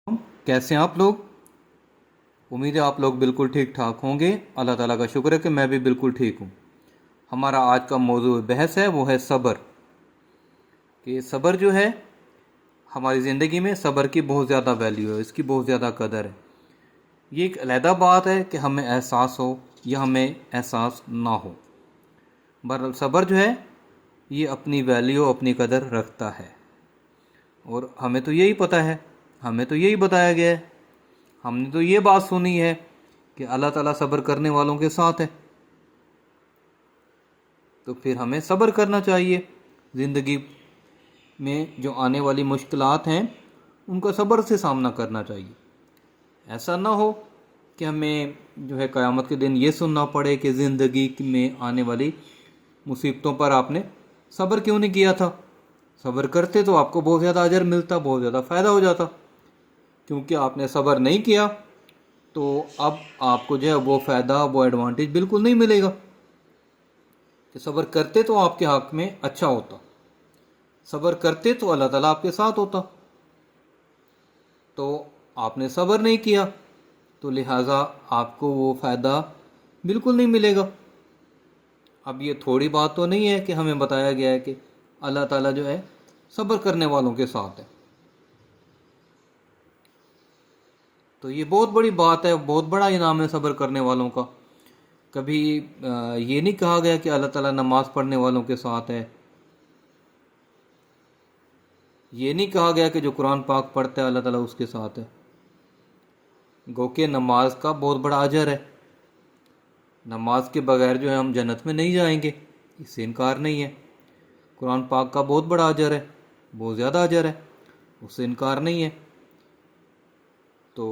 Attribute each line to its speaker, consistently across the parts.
Speaker 1: कैसे हैं आप लोग। उम्मीद है आप लोग बिल्कुल ठीक ठाक होंगे। अल्लाह ताला का शुक्र है कि मैं भी बिल्कुल ठीक हूँ। हमारा आज का मौजूद बहस है वो है सब्र। कि सब्र जो है हमारी ज़िंदगी में सब्र की बहुत ज़्यादा वैल्यू है, इसकी बहुत ज़्यादा कदर है। ये एक अलहदा बात है कि हमें एहसास हो या हमें एहसास ना हो, बहरहाल सब्र जो है ये अपनी वैल्यू अपनी कदर रखता है। और हमें तो यही पता है, हमें तो यही बताया गया है, हमने तो ये बात सुनी है कि अल्लाह ताला सब्र करने वालों के साथ है। तो फिर हमें सब्र करना चाहिए। ज़िंदगी में जो आने वाली मुश्किलात हैं उनका सब्र से सामना करना चाहिए। ऐसा ना हो कि हमें जो है क़यामत के दिन ये सुनना पड़े कि ज़िंदगी में आने वाली मुसीबतों पर आपने सब्र क्यों नहीं किया था। सब्र करते तो आपको बहुत ज़्यादा अजर मिलता, बहुत ज़्यादा फ़ायदा हो जाता। क्योंकि आपने सब्र नहीं किया तो अब आपको जो है वो फ़ायदा, वो एडवांटेज बिल्कुल नहीं मिलेगा। कि सब्र करते तो आपके हक़ में अच्छा होता, सब्र करते तो अल्लाह ताला आपके साथ होता। तो आपने सब्र नहीं किया तो लिहाजा आपको वो फ़ायदा बिल्कुल नहीं मिलेगा। अब ये थोड़ी बात तो नहीं है कि हमें बताया गया है कि अल्लाह ताला जो है सब्र करने वालों के साथ है। तो ये बहुत बड़ी बात है, बहुत बड़ा इनाम है सब्र करने वालों का। कभी ये नहीं कहा गया कि अल्लाह ताला नमाज़ पढ़ने वालों के साथ है। ये नहीं कहा गया कि जो कुरान पाक पढ़ता है अल्लाह ताला उसके साथ है। गो के नमाज का बहुत बड़ा अजर है। नमाज के बगैर जो है हम जन्नत में नहीं जाएंगे, इससे इनकार नहीं है। कुरान पाक का बहुत बड़ा अजर है, बहुत ज़्यादा अजर है, उससे इनकार नहीं है। तो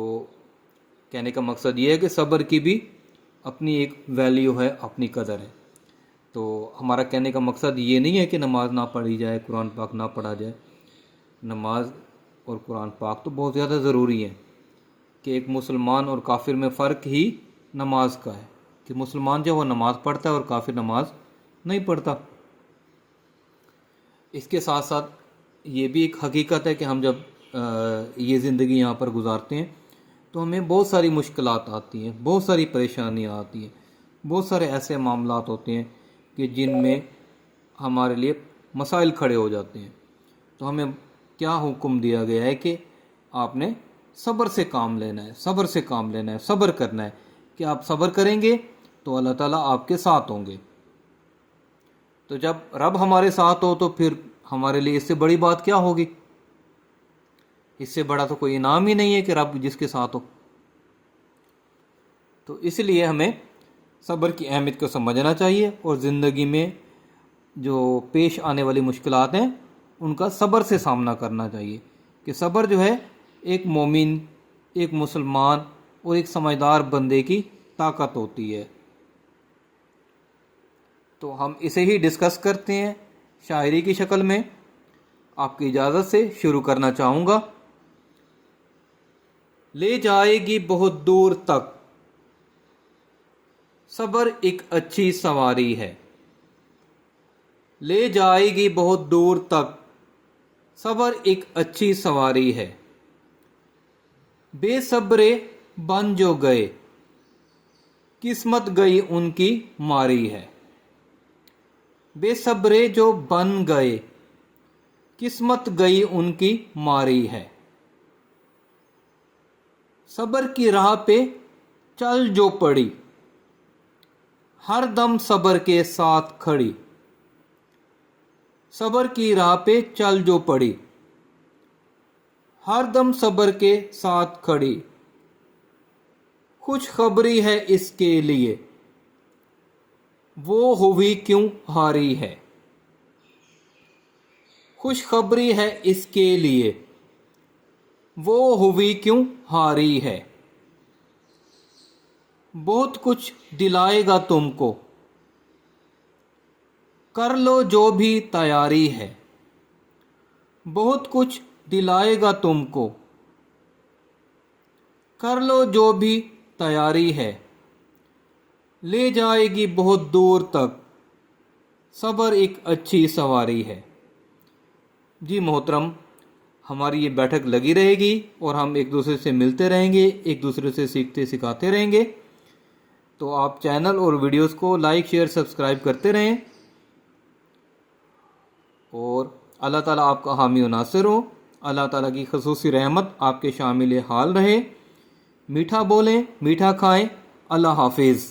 Speaker 1: कहने का मकसद ये है कि सब्र की भी अपनी एक वैल्यू है, अपनी कदर है। तो हमारा कहने का मकसद ये नहीं है कि नमाज ना पढ़ी जाए, कुरान पाक ना पढ़ा जाए। नमाज और कुरान पाक तो बहुत ज़्यादा ज़रूरी है। कि एक मुसलमान और काफिर में फ़र्क ही नमाज का है कि मुसलमान जो वो नमाज़ पढ़ता है और काफिर नमाज नहीं पढ़ता। इसके साथ साथ ये भी एक हकीकत है कि हम जब ये ज़िंदगी यहाँ पर गुजारते हैं तो हमें बहुत सारी मुश्किलात आती हैं, बहुत सारी परेशानियाँ आती हैं, बहुत सारे ऐसे मामलात होते हैं कि जिनमें हमारे लिए मसाइल खड़े हो जाते हैं। तो हमें क्या हुक्म दिया गया है कि आपने सब्र से काम लेना है, सब्र से काम लेना है, सब्र करना है। कि आप सब्र करेंगे तो अल्लाह ताला आपके साथ होंगे। तो जब रब हमारे साथ हो तो फिर हमारे लिए इससे बड़ी बात क्या होगी। इससे बड़ा तो कोई इनाम ही नहीं है कि रब जिसके साथ हो। तो इसलिए हमें सब्र की अहमियत को समझना चाहिए और ज़िंदगी में जो पेश आने वाली मुश्किलात हैं उनका सब्र से सामना करना चाहिए। कि सब्र जो है एक मोमिन, एक मुसलमान और एक समझदार बंदे की ताकत होती है। तो हम इसे ही डिस्कस करते हैं शायरी की शक्ल में। आपकी इजाज़त से शुरू करना चाहूँगा। ले जाएगी बहुत दूर तक, सब्र एक अच्छी सवारी है। ले जाएगी बहुत दूर तक, सब्र एक अच्छी सवारी है। बेसब्रे बन जो गए, किस्मत गई उनकी मारी है। बेसब्रे जो बन गए, किस्मत गई उनकी मारी है। सब्र की राह पे चल जो पड़ी, हर दम सब्र के साथ खड़ी। सब्र की राह पे चल जो पड़ी, हर दम सब्र के साथ खड़ी। खुशखबरी है इसके लिए, वो हुई क्यों हारी है। खुशखबरी है इसके लिए, वो हुई क्यों हारी है। बहुत कुछ दिलाएगा तुमको, कर लो जो भी तैयारी है। बहुत कुछ दिलाएगा तुमको, कर लो जो भी तैयारी है। ले जाएगी बहुत दूर तक, सब्र एक अच्छी सवारी है। जी मोहतरम, ہماری یہ بیٹھک لگی رہے گی اور ہم ایک دوسرے سے ملتے رہیں گے، ایک دوسرے سے سیکھتے سکھاتے رہیں گے۔ تو آپ چینل اور ویڈیوز کو لائک شیئر سبسکرائب کرتے رہیں، اور اللہ تعالیٰ آپ کا حامی و ناصر ہو۔ اللہ تعالیٰ کی خصوصی رحمت آپ کے شامل حال رہے۔ میٹھا بولیں، میٹھا کھائیں۔ اللہ حافظ۔